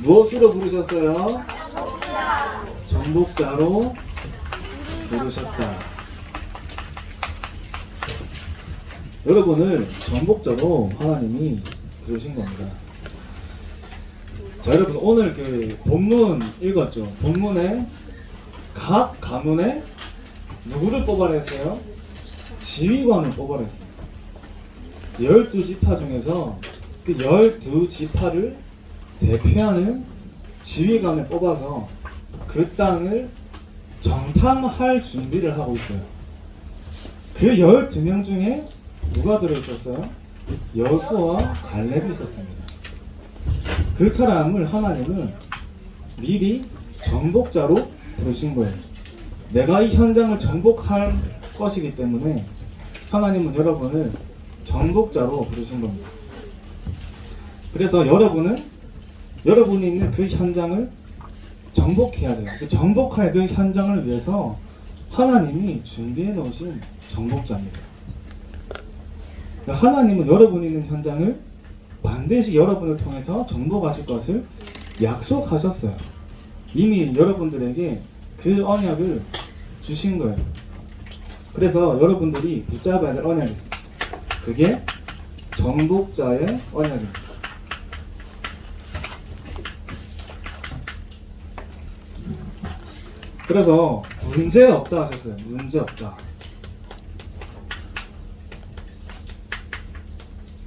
무엇으로 부르셨어요? 정복자로 부르셨다. 여러분을 정복자로 하나님이 부르신 겁니다. 자, 여러분 오늘 그 본문 읽었죠? 본문에 각 가문에 누구를 뽑아라 했어요? 지휘관을 뽑아라 했습니다. 12지파 중에서 그 12지파를 대표하는 지휘관을 뽑아서 그 땅을 정탐할 준비를 하고 있어요. 그 12명 중에 누가 들어있었어요? 여수와 갈렙이 있었습니다. 그 사람을 하나님은 미리 정복자로 부르신 거예요. 내가 이 현장을 정복할 것이기 때문에 하나님은 여러분을 정복자로 부르신 겁니다. 그래서 여러분이 있는 그 현장을 정복해야 돼요. 그 정복할 그 현장을 위해서 하나님이 준비해 놓으신 정복자입니다. 하나님은 여러분이 있는 현장을 반드시 여러분을 통해서 정복하실 것을 약속하셨어요. 이미 여러분들에게 그 언약을 주신 거예요. 그래서 여러분들이 붙잡아야 될 언약이 있어요. 그게 정복자의 언약입니다. 그래서 문제 없다 하셨어요. 문제 없다.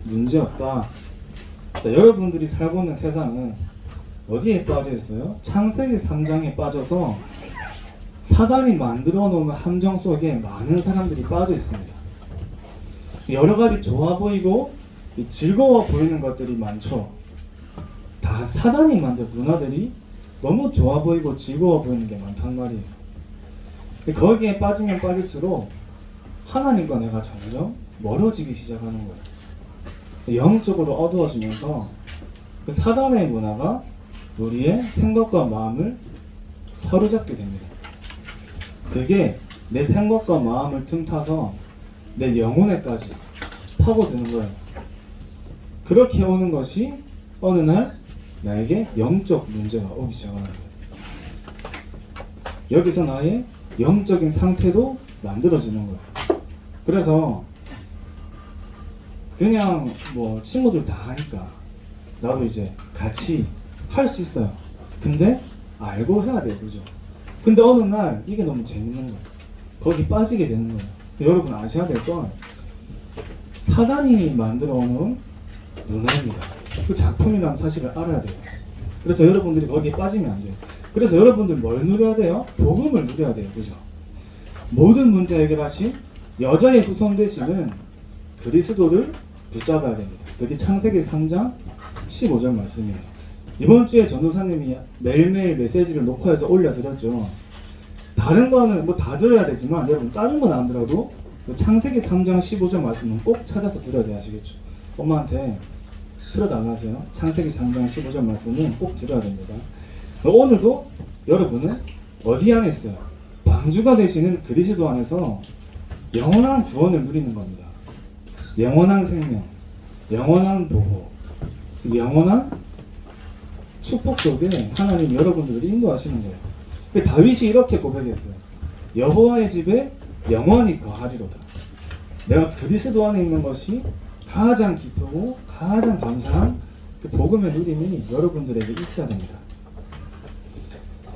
문제 없다. 자, 여러분들이 살고 있는 세상은 어디에 빠져 있어요? 창세기 3장에 빠져서 사단이 만들어 놓은 함정 속에 많은 사람들이 빠져 있습니다. 여러 가지 좋아 보이고 즐거워 보이는 것들이 많죠. 다 사단이 만든 문화들이 너무 좋아 보이고 즐거워 보이는 게 많단 말이에요. 거기에 빠지면 빠질수록 하나님과 내가 점점 멀어지기 시작하는 거예요. 영적으로 어두워지면서 그 사단의 문화가 우리의 생각과 마음을 사로잡게 됩니다. 그게 내 생각과 마음을 틈타서 내 영혼에까지 파고드는 거예요. 그렇게 오는 것이 어느 날 나에게 영적 문제가 오기 시작하는 거예요. 여기서 나의 영적인 상태도 만들어지는 거예요. 그래서 그냥 뭐 친구들 다 하니까 나도 이제 같이 할 수 있어요. 근데 알고 해야 돼요. 그죠? 근데 어느 날 이게 너무 재밌는 거예요. 거기 빠지게 되는 거예요. 여러분 아셔야 될 건 사단이 만들어 놓은 문화입니다. 그 작품이라는 사실을 알아야 돼요. 그래서 여러분들이 거기에 빠지면 안 돼요. 그래서 여러분들 뭘 누려야 돼요? 복음을 누려야 돼요. 그죠? 모든 문제 해결하신 여자의 후손 되시는 그리스도를 붙잡아야 됩니다. 그게 창세기 3장 15절 말씀이에요. 이번 주에 전도사님이 매일매일 메시지를 녹화해서 올려드렸죠. 다른 거는 뭐 다 들어야 되지만 여러분 다른 건 안 들어도 창세기 3장 15절 말씀은 꼭 찾아서 들어야 돼. 아시겠죠? 엄마한테 틀어달라세요. 창세기 3장 15절 말씀은 꼭 들어야 됩니다. 오늘도 여러분은 어디 안에 있어요? 방주가 되시는 그리스도 안에서 영원한 구원을 누리는 겁니다. 영원한 생명, 영원한 보호, 영원한 축복 속에 하나님 여러분들을 인도하시는 거예요. 다윗이 이렇게 고백했어요. 여호와의 집에 영원히 거하리로다. 내가 그리스도 안에 있는 것이 가장 기쁘고 가장 감사한 그 복음의 누림이 여러분들에게 있어야 됩니다.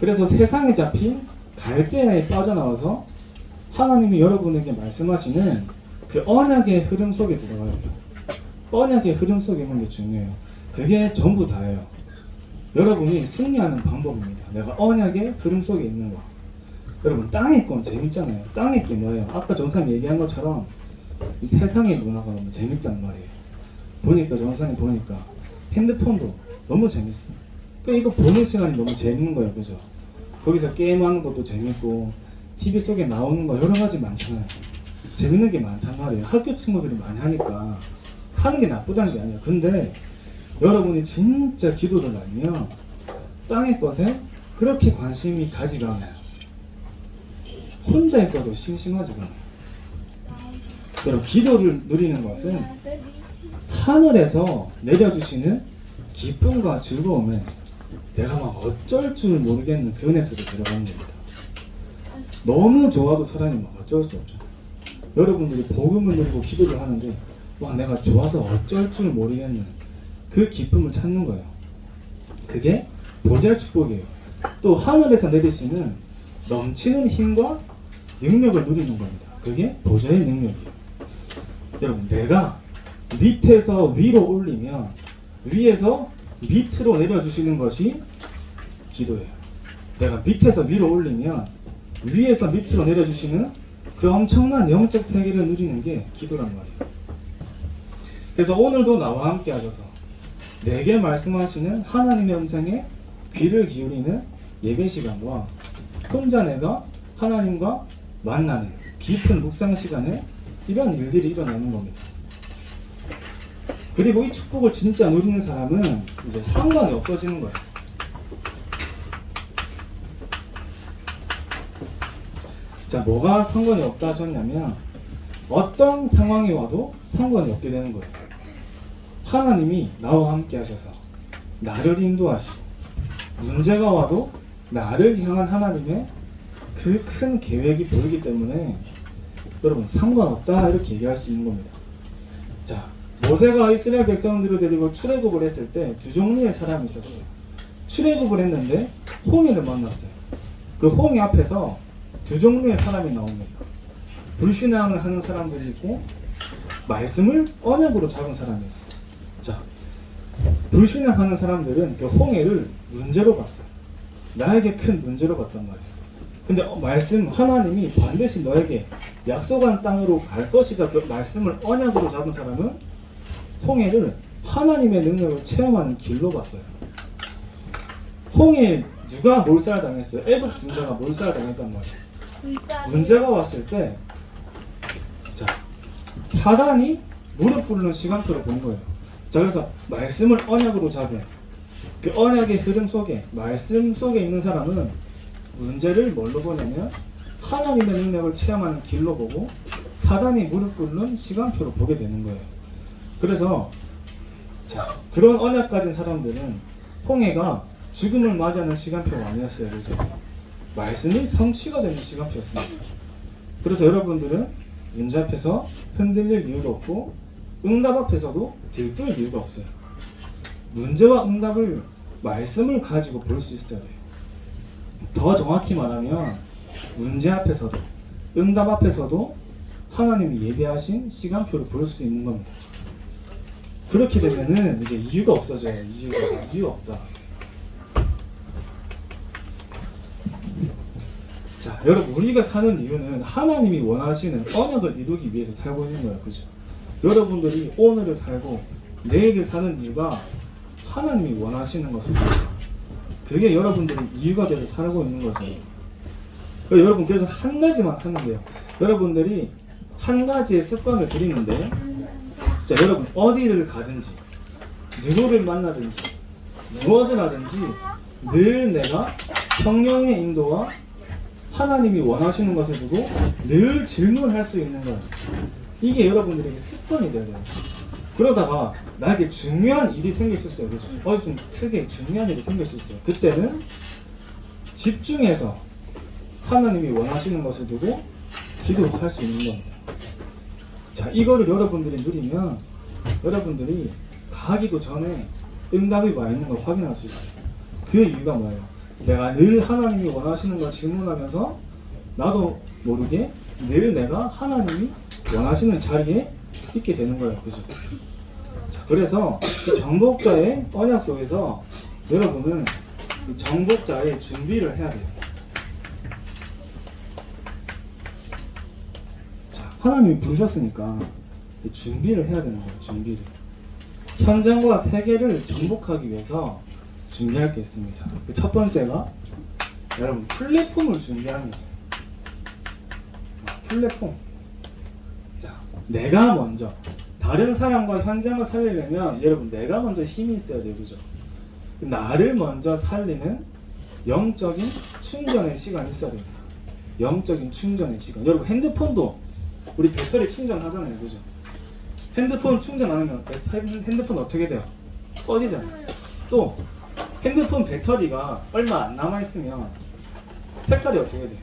그래서 세상에 잡힌 갈대아에 빠져나와서 하나님이 여러분에게 말씀하시는 그 언약의 흐름 속에 들어가야 돼요. 언약의 흐름 속에 있는 게 중요해요. 그게 전부 다예요. 여러분이 승리하는 방법입니다. 내가 언약의 흐름 속에 있는 거. 여러분 땅의 건 재밌잖아요. 땅의 게 뭐예요? 아까 전사님 얘기한 것처럼 이 세상의 문화가 너무 재밌단 말이에요. 전사님 보니까 핸드폰도 너무 재밌어요. 그러니까 이거 보는 시간이 너무 재밌는 거예요. 그죠? 거기서 게임하는 것도 재밌고 TV 속에 나오는 거 여러 가지 많잖아요. 재밌는 게 많단 말이에요. 학교 친구들이 많이 하니까 하는 게 나쁘다는 게 아니에요. 근데 여러분이 진짜 기도를 하면 땅의 것에 그렇게 관심이 가지가 않아요. 혼자 있어도 심심하지가 않아요. 여러분 기도를 누리는 것은 하늘에서 내려주시는 기쁨과 즐거움에 내가 막 어쩔 줄 모르겠는 그 은혜 속에 들어가는 겁니다. 너무 좋아도 사람이 막 어쩔 수 없죠. 여러분들이 복음을 누리고 기도를 하는데 와 내가 좋아서 어쩔 줄 모르겠는 그 기쁨을 찾는 거예요. 그게 보좌의 축복이에요. 또 하늘에서 내리시는 넘치는 힘과 능력을 누리는 겁니다. 그게 보좌의 능력이에요. 여러분 내가 밑에서 위로 올리면 위에서 밑으로 내려주시는 것이 기도예요. 내가 밑에서 위로 올리면 위에서 밑으로 내려주시는 그 엄청난 영적 세계를 누리는 게 기도란 말이에요. 그래서 오늘도 나와 함께 하셔서 내게 말씀하시는 하나님의 음성에 귀를 기울이는 예배 시간과 혼자 내가 하나님과 만나는 깊은 묵상 시간에 이런 일들이 일어나는 겁니다. 그리고 이 축복을 진짜 누리는 사람은 이제 상관이 없어지는 거예요. 자, 뭐가 상관이 없다 하셨냐면 어떤 상황이 와도 상관이 없게 되는 거예요. 하나님이 나와 함께 하셔서 나를 인도하시고 문제가 와도 나를 향한 하나님의 그 큰 계획이 보이기 때문에 여러분 상관없다 이렇게 얘기할 수 있는 겁니다. 자, 모세가 이스라엘 백성들을 데리고 출애굽을 했을 때 두 종류의 사람이 있었어요. 출애굽을 했는데 홍해를 만났어요. 그 홍해 앞에서 두 종류의 사람이 나옵니다. 불신앙을 하는 사람들이 있고 말씀을 언약으로 잡은 사람이 있어요. 자, 불신앙하는 사람들은 그 홍해를 문제로 봤어요. 나에게 큰 문제로 봤단 말이에요. 근데 말씀 하나님이 반드시 너에게 약속한 땅으로 갈 것이다 그 말씀을 언약으로 잡은 사람은 홍해를 하나님의 능력을 체험하는 길로 봤어요. 홍해에 누가 몰살당했어요? 애국 군대가 몰살당했단 말이에요. 문제가 왔을 때 자, 사단이 무릎 꿇는 시간표를 본 거예요. 자, 그래서 말씀을 언약으로 잡은 그 언약의 흐름 속에 말씀 속에 있는 사람은 문제를 뭘로 보냐면 하나님의 능력을 체험하는 길로 보고 사단이 무릎 꿇는 시간표로 보게 되는 거예요. 그래서 자, 그런 언약 가진 사람들은 홍해가 죽음을 맞이하는 시간표가 아니었어요. 그죠? 말씀이 성취가 되는 시간표였습니다. 그래서 여러분들은 문제 앞에서 흔들릴 이유도 없고 응답 앞에서도 들뜰 이유가 없어요. 문제와 응답을 말씀을 가지고 볼 수 있어야 돼요. 더 정확히 말하면 문제 앞에서도 응답 앞에서도 하나님이 예배하신 시간표를 볼 수 있는 겁니다. 그렇게 되면은 이제 이유가 없어져요. 이유가 없다. 자, 여러분 우리가 사는 이유는 하나님이 원하시는 언약을 이루기 위해서 살고 있는 거예요. 그죠? 여러분들이 오늘을 살고 내일을 사는 이유가 하나님이 원하시는 것입니다. 그게 여러분들의 이유가 돼서 살고 있는 거죠. 여러분 그래서 한 가지만 하면 돼요. 여러분들이 한 가지의 습관을 들이는데 자, 여러분 어디를 가든지 누구를 만나든지 무엇을 하든지 늘 내가 성령의 인도와 하나님이 원하시는 것을 두고 늘 질문할 수 있는 거예요. 이게 여러분들에게 습관이 돼야 돼요. 그러다가 나에게 중요한 일이 생길 수 있어요. 그죠? 좀 크게 중요한 일이 생길 수 있어요. 그때는 집중해서 하나님이 원하시는 것을 두고 기도할 수 있는 겁니다. 자, 이거를 여러분들이 누리면 여러분들이 가기도 전에 응답이 와 있는 걸 확인할 수 있어요. 그 이유가 뭐예요? 내가 늘 하나님이 원하시는 걸 질문하면서 나도 모르게 늘 내가 하나님이 원하시는 자리에 있게 되는 거예요. 그죠? 자, 그래서 이 정복자의 언약 속에서 여러분은 이 정복자의 준비를 해야 돼요. 자, 하나님이 부르셨으니까 준비를 해야 되는 거예요. 준비를. 현장과 세계를 정복하기 위해서 준비할 게 있습니다. 그 첫 번째가 여러분 플랫폼을 준비하는 거예요. 플랫폼. 자, 내가 먼저 다른 사람과 현장을 살리려면 여러분 내가 먼저 힘이 있어야 돼요. 그죠? 나를 먼저 살리는 영적인 충전의 시간이 있어야 됩니다. 영적인 충전의 시간. 여러분 핸드폰도 우리 배터리 충전하잖아요. 그죠? 핸드폰 충전 안 하면 핸드폰 어떻게 돼요? 꺼지잖아요. 또 핸드폰 배터리가 얼마 안 남아있으면 색깔이 어떻게 돼요?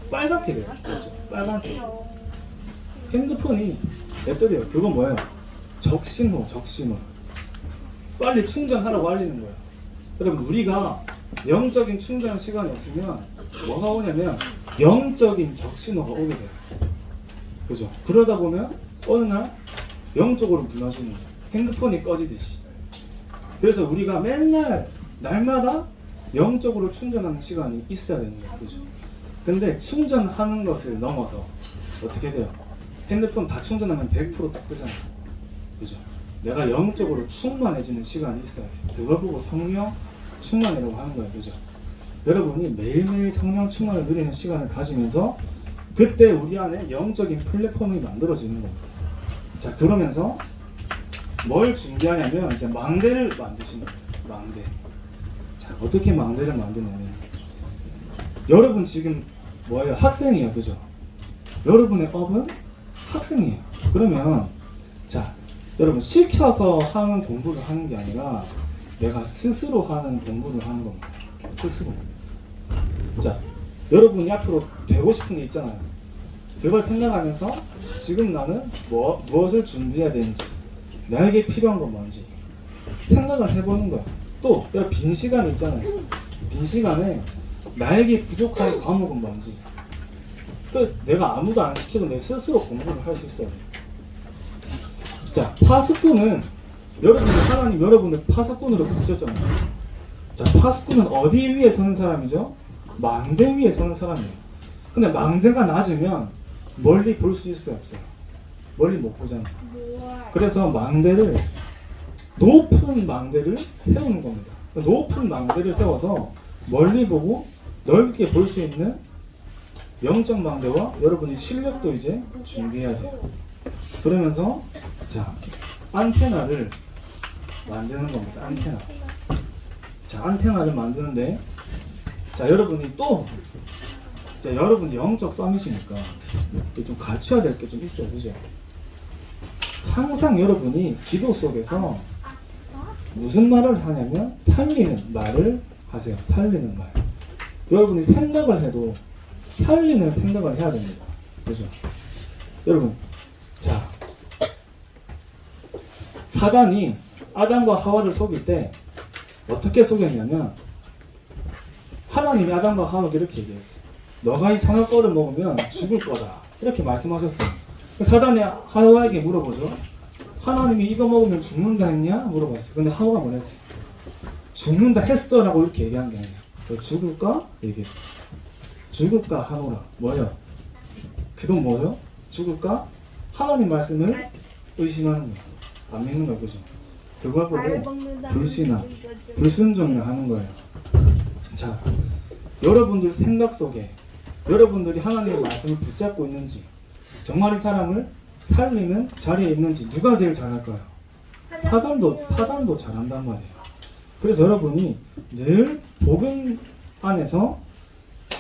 빨갛게 돼요. 그렇죠? 빨간색. 핸드폰이 배터리예요. 그건 뭐예요? 적신호. 빨리 충전하라고 알리는 거예요. 여러분, 우리가 영적인 충전 시간이 없으면 뭐가 오냐면 영적인 적신호가 오게 돼요. 그죠? 그러다 보면 어느 날 영적으로 무너지는 거예요. 핸드폰이 꺼지듯이. 그래서 우리가 맨날 날마다 영적으로 충전하는 시간이 있어야 되는 거예요. 그죠? 근데 충전하는 것을 넘어서 어떻게 돼요? 핸드폰 다 충전하면 100%딱 뜨잖아요. 그죠? 내가 영적으로 충만해지는 시간이 있어야 돼요. 그걸 보고 성령 충만이라고 하는 거예요. 그죠? 여러분이 매일매일 성령 충만을 누리는 시간을 가지면서 그때 우리 안에 영적인 플랫폼이 만들어지는 겁니다. 자, 그러면서 뭘 준비하냐면 이제 망대를 만드시는 거예요. 망대. 자, 어떻게 망대를 만드냐면 여러분 지금 뭐예요? 학생이에요. 그죠? 여러분의 업은 학생이에요. 그러면 자, 여러분 시켜서 하는 공부를 하는 게 아니라 내가 스스로 하는 공부를 하는 겁니다. 스스로. 자, 여러분이 앞으로 되고 싶은 게 있잖아요. 그걸 생각하면서 지금 나는 무엇을 준비해야 되는지, 나에게 필요한 건 뭔지 생각을 해보는 거야. 또 내가 빈 시간이 있잖아요. 빈 시간에 나에게 부족한 과목은 뭔지, 또 내가 아무도 안 시켜도 내 스스로 공부를 할 수 있어요. 자, 파수꾼은 하나님 여러분을 파수꾼으로 부르셨잖아요. 자, 파수꾼은 어디 위에 서는 사람이죠? 망대 위에 서는 사람이에요. 근데 망대가 낮으면 멀리 볼 수 있어요, 없어요? 멀리 못 보잖아요. 그래서 높은 망대를 세우는 겁니다. 높은 망대를 세워서 멀리 보고 넓게 볼 수 있는 영적 망대와 여러분이 실력도 이제 준비해야 돼요. 그러면서 자, 안테나를 만드는 겁니다. 안테나. 자, 안테나를 만드는데 자, 여러분이 또 자, 여러분이 영적 썸이시니까 좀 갖춰야 될 게 좀 있어요. 그죠? 항상 여러분이 기도 속에서 무슨 말을 하냐면 살리는 말을 하세요. 살리는 말. 여러분이 생각을 해도 살리는 생각을 해야 됩니다. 그죠? 여러분, 자, 사단이 아담과 하와를 속일 때 어떻게 속였냐면 하나님이 아담과 하와에게 이렇게 얘기했어요. 너가 이 선악과를 먹으면 죽을 거다. 이렇게 말씀하셨어요. 사단이 하와에게 물어보죠. 하나님이 이거 먹으면 죽는다 했냐? 물어봤어요. 근데 하와가 뭐랬어요? 죽는다 했어 라고 이렇게 얘기한 게 아니에요. 너 죽을까? 얘기했어요. 죽을까 하노라. 뭐예요? 그건 뭐죠? 죽을까? 하나님 말씀을 의심하는 거예요. 안 믿는 거예요. 그죠? 그걸 보고 불순종을 하는 거예요. 자, 여러분들 생각 속에 여러분들이 하나님의 말씀을 붙잡고 있는지, 정말 이 사람을 살리는 자리에 있는지 누가 제일 잘할까요? 사단도 잘한단 말이에요. 그래서 여러분이 늘 복음 안에서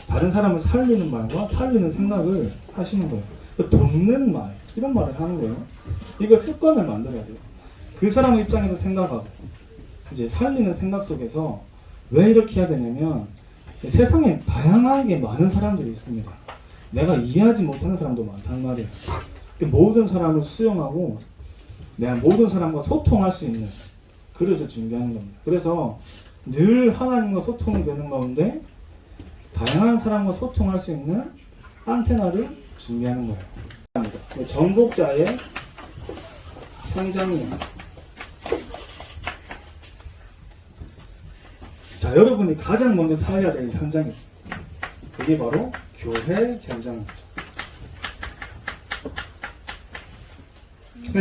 다른 사람을 살리는 말과 살리는 생각을 하시는 거예요. 돕는 말, 이런 말을 하는 거예요. 이거 습관을 만들어야 돼요. 그 사람 입장에서 생각하고 이제 살리는 생각 속에서 왜 이렇게 해야 되냐면 세상에 다양하게 많은 사람들이 있습니다. 내가 이해하지 못하는 사람도 많단 말이에요. 모든 사람을 수용하고 내가 모든 사람과 소통할 수 있는 그릇을 준비하는 겁니다. 그래서 늘 하나님과 소통이 되는 가운데 다양한 사람과 소통할 수 있는 안테나를 준비하는 거예요. 정복자의 현장이에요. 자, 여러분이 가장 먼저 살려야 될 현장이 있습니다. 그게 바로 교회 현장입니다.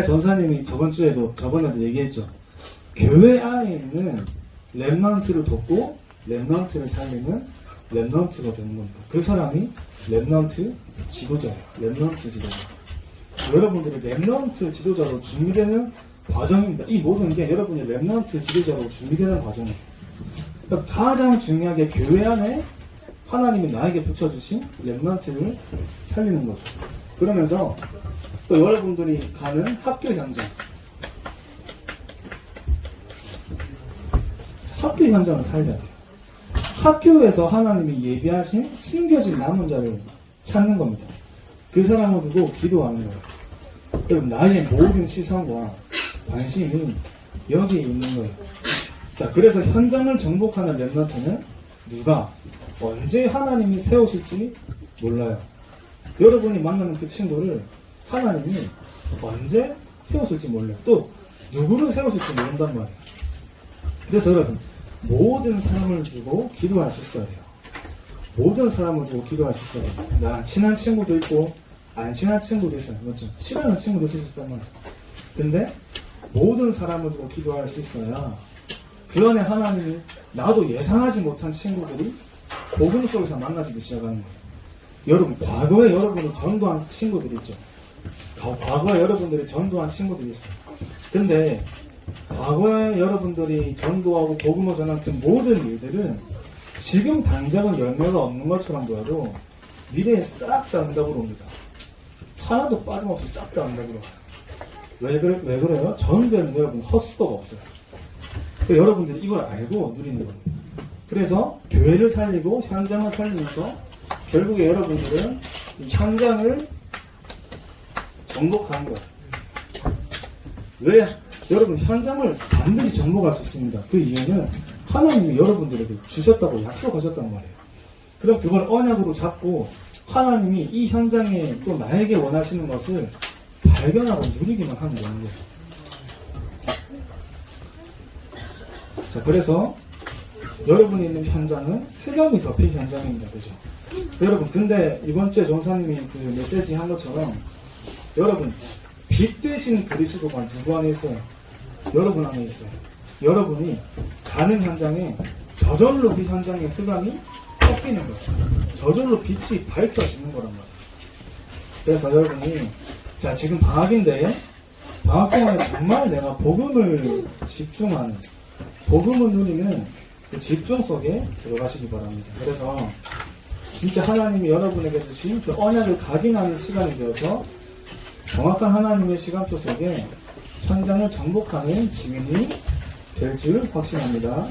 전사님이 저번에도 얘기했죠. 교회 안에 있는 렘넌트를 돕고 렘넌트를 살리는 렘넌트가 되는 겁니다. 그 사람이 렘넌트 지도자예요. 렘넌트 지도자. 여러분들이 렘넌트 지도자로 준비되는 과정입니다. 이 모든 게 여러분이 렘넌트 지도자로 준비되는 과정이에요. 그러니까 가장 중요하게 교회 안에 하나님이 나에게 붙여주신 렘넌트를 살리는 거죠. 그러면서 또 여러분들이 가는 학교 현장, 학교 현장을 살려야 돼요. 학교에서 하나님이 예비하신 숨겨진 남은 자를 찾는 겁니다. 그 사람을 두고 기도하는 거예요. 여러분, 나의 모든 시선과 관심이 여기에 있는 거예요. 자, 그래서 현장을 정복하는 렘넌트는 누가 언제 하나님이 세우실지 몰라요. 여러분이 만나는 그 친구를 하나님이 언제 세우실지 몰라요. 또 누구를 세우실지 모른단 말이에요. 그래서 여러분, 모든 사람을 두고 기도할 수 있어야 돼요. 모든 사람을 두고 기도할 수 있어야 돼요. 나랑 친한 친구도 있고 안 친한 친구도 있어요. 맞죠? 싫어하는 친구도 있을 수 있단 말이에요. 근데 모든 사람을 두고 기도할 수 있어야 그 안에 하나님이 나도 예상하지 못한 친구들이 복음 속에서 만나지기 시작하는 거예요. 여러분, 과거에 여러분이 전도한 친구들이 있죠. 과거에 여러분들이 전도한 친구들이 있어요. 근데 과거에 여러분들이 전도하고 복음을 전한 그 모든 일들은 지금 당장은 열매가 없는 것처럼 보여도 미래에 싹 다 응답으로 옵니다. 하나도 빠짐없이 싹 다 응답으로 와요. 왜 그래요? 전도에는 여러분 헛수고가 없어요. 그러니까 여러분들이 이걸 알고 누리는 겁니다. 그래서 교회를 살리고 현장을 살리면서 결국에 여러분들은 이 현장을 정복하는 거예요. 왜? 여러분, 현장을 반드시 정복할 수 있습니다. 그 이유는 하나님이 여러분들에게 주셨다고 약속하셨단 말이에요. 그럼 그걸 언약으로 잡고 하나님이 이 현장에 또 나에게 원하시는 것을 발견하고 누리기만 하면 되는 거예요. 자, 그래서 여러분이 있는 현장은 흑암이 덮인 현장입니다. 그죠? 여러분, 근데 이번 주에 전사님이 그 메시지 한 것처럼 여러분, 빛 대신 그리스도가 누구 안에 있어요? 여러분 안에 있어요. 여러분이 가는 현장에 저절로 그 현장의 흑암이 꺾이는 거예요. 저절로 빛이 밝혀지는 거란 말이에요. 그래서 여러분이 자, 지금 방학인데 방학 동안에 정말 내가 복음을 집중하는, 복음을 누리는 그 집중 속에 들어가시기 바랍니다. 그래서 진짜 하나님이 여러분에게 주신 그 언약을 각인하는 시간이 되어서 정확한 하나님의 시간표 속에 현장을 정복하는 지민이 될 줄 확신합니다.